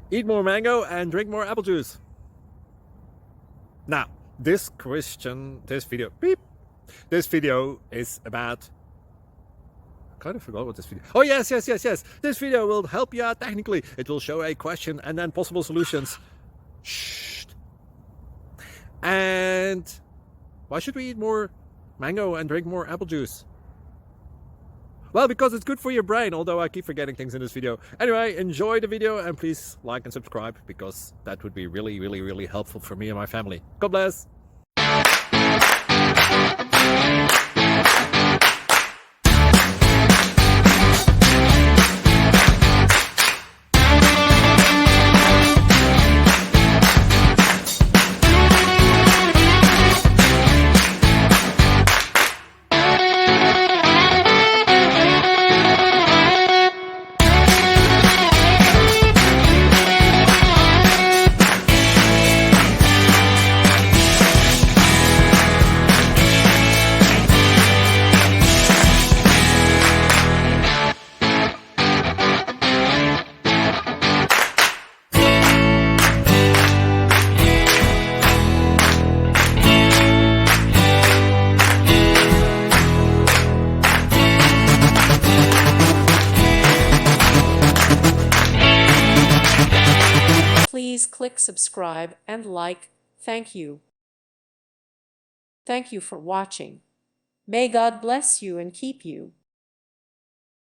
Eat more mango and drink more apple juice. Now, this video is about, I kind of forgot what this video. Oh, yes. This video will help you out technically. It will show a question and then possible solutions. Shh. And why should we eat more mango and drink more apple juice? Well, because it's good for your brain, although I keep forgetting things in this video. Anyway, enjoy the video and please like and subscribe, because that would be really helpful for me and my family. God bless! Please click subscribe and like. Thank you. Thank you for watching. May God bless you and keep you.